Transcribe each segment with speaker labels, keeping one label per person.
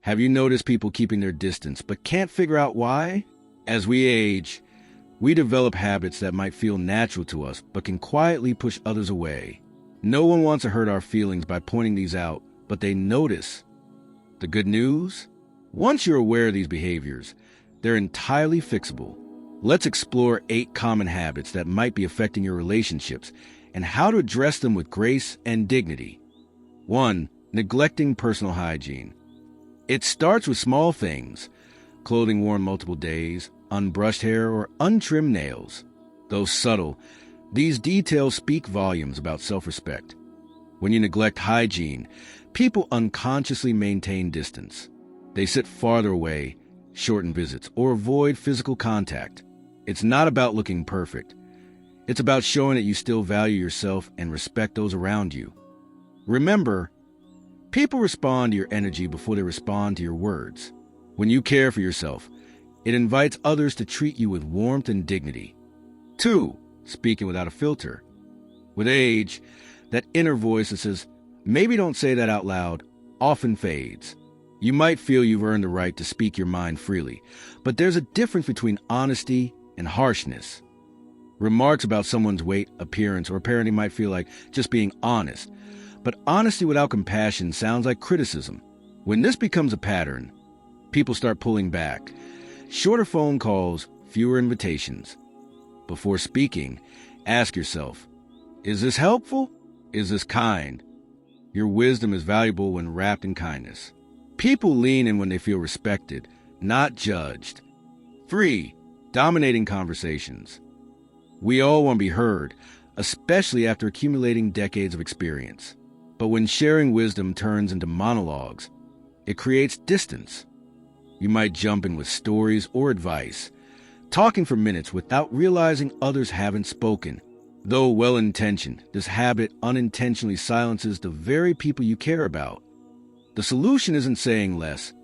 Speaker 1: Have you noticed people keeping their distance but can't figure out why? As we age, we develop habits that might feel natural to us but can quietly push others away. No one wants to hurt our feelings by pointing these out, but they notice. The good news? Once you're aware of these behaviors, they're entirely fixable. Let's explore 8 common habits that might be affecting your relationships and how to address them with grace and dignity. 1. Neglecting personal hygiene. It starts with small things: clothing worn multiple days, unbrushed hair, or untrimmed nails. Though subtle, these details speak volumes about self-respect. When you neglect hygiene, people unconsciously maintain distance. They sit farther away, shorten visits, or avoid physical contact. It's not about looking perfect. It's about showing that you still value yourself and respect those around you. Remember, people respond to your energy before they respond to your words. When you care for yourself, it invites others to treat you with warmth and dignity. 2. Speaking without a filter. With age, that inner voice that says, "Maybe don't say that out loud," often fades. You might feel you've earned the right to speak your mind freely, but there's a difference between honesty and harshness. Remarks about someone's weight, appearance, or parenting might feel like just being honest, but honesty without compassion sounds like criticism. When this becomes a pattern, people start pulling back. Shorter phone calls, fewer invitations. Before speaking, ask yourself, is this helpful? Is this kind? Your wisdom is valuable when wrapped in kindness. People lean in when they feel respected, not judged. 3. Dominating conversations. We all want to be heard, especially after accumulating decades of experience. But when sharing wisdom turns into monologues, it creates distance. You might jump in with stories or advice, talking for minutes without realizing others haven't spoken. Though well-intentioned, this habit unintentionally silences the very people you care about. The solution isn't saying less,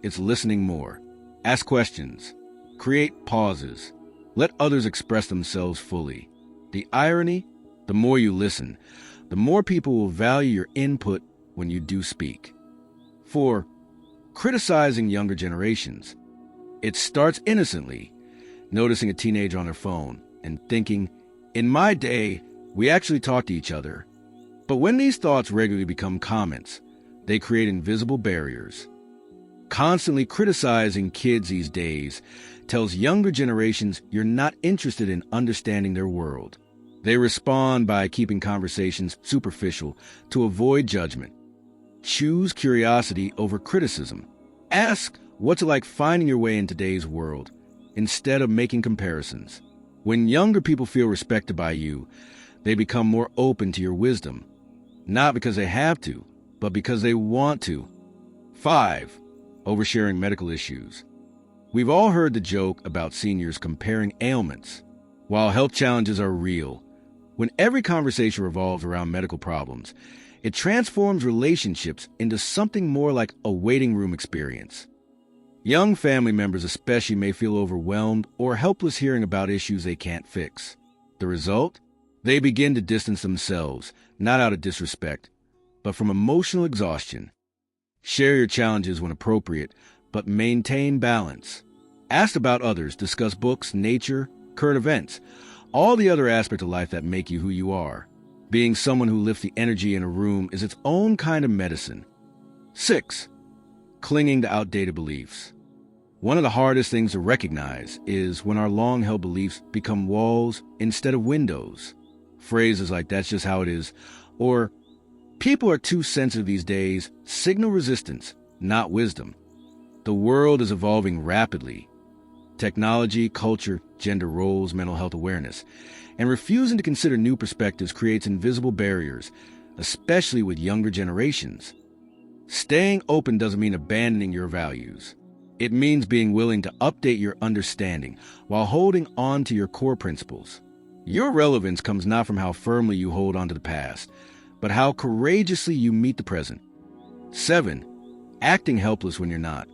Speaker 1: it's listening more. Ask questions. Create pauses. Let others express themselves fully. The irony? The more you listen, the more people will value your input when you do speak. 4. Criticizing younger generations. It starts innocently, noticing a teenager on their phone and thinking, "In my day, we actually talked to each other." But when these thoughts regularly become comments, they create invisible barriers. Constantly criticizing kids these days tells younger generations you're not interested in understanding their world. They respond by keeping conversations superficial to avoid judgment. Choose curiosity over criticism. Ask, what's it like finding your way in today's world, instead of making comparisons. When younger people feel respected by you, they become more open to your wisdom, not because they have to, but because they want to. 5. Oversharing medical issues. We've all heard the joke about seniors comparing ailments. While health challenges are real, when every conversation revolves around medical problems, it transforms relationships into something more like a waiting room experience. Young family members especially may feel overwhelmed or helpless hearing about issues they can't fix. The result? They begin to distance themselves, not out of disrespect, but from emotional exhaustion. Share your challenges when appropriate, but maintain balance. Ask about others, discuss books, nature, current events, all the other aspects of life that make you who you are. Being someone who lifts the energy in a room is its own kind of medicine. 6. Clinging to outdated beliefs. One of the hardest things to recognize is when our long-held beliefs become walls instead of windows. Phrases like "that's just how it is," or "people are too sensitive these days," signal resistance, not wisdom. The world is evolving rapidly. Technology, culture, gender roles, mental health awareness, and refusing to consider new perspectives creates invisible barriers, especially with younger generations. Staying open doesn't mean abandoning your values. It means being willing to update your understanding while holding on to your core principles. Your relevance comes not from how firmly you hold on to the past, but how courageously you meet the present. 7. Acting helpless when you're not.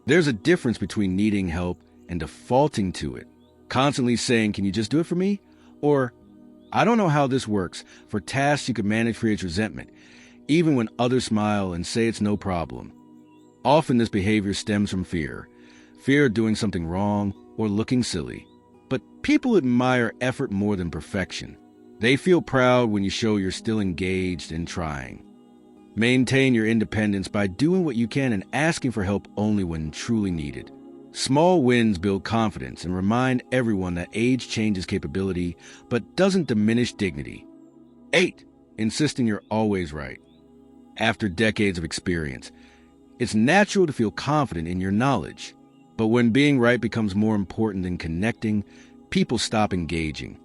Speaker 1: There's a difference between needing help and defaulting to it. Constantly saying, "Can you just do it for me?" Or, "I don't know how this works," for tasks you can manage creates resentment, even when others smile and say it's no problem. Often this behavior stems from fear of doing something wrong or looking silly. But people admire effort more than perfection. They feel proud when you show you're still engaged and trying. Maintain your independence by doing what you can and asking for help only when truly needed. Small wins build confidence and remind everyone that age changes capability but doesn't diminish dignity. 8. Insisting you're always right. After decades of experience, it's natural to feel confident in your knowledge. But when being right becomes more important than connecting, people stop engaging.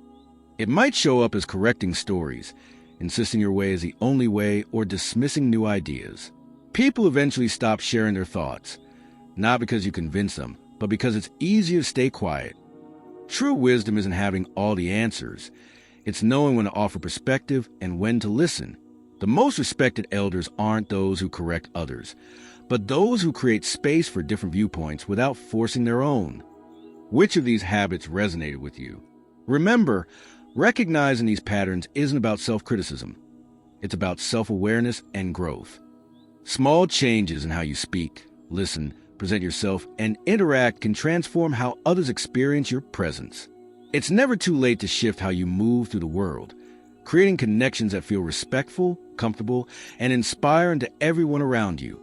Speaker 1: It might show up as correcting stories, insisting your way is the only way, or dismissing new ideas. People eventually stop sharing their thoughts, not because you convince them, but because it's easier to stay quiet. True wisdom isn't having all the answers. It's knowing when to offer perspective and when to listen. The most respected elders aren't those who correct others, but those who create space for different viewpoints without forcing their own. Which of these habits resonated with you? Remember, recognizing these patterns isn't about self-criticism. It's about self-awareness and growth. Small changes in how you speak, listen, present yourself, and interact can transform how others experience your presence. It's never too late to shift how you move through the world, creating connections that feel respectful, comfortable, and inspiring to everyone around you.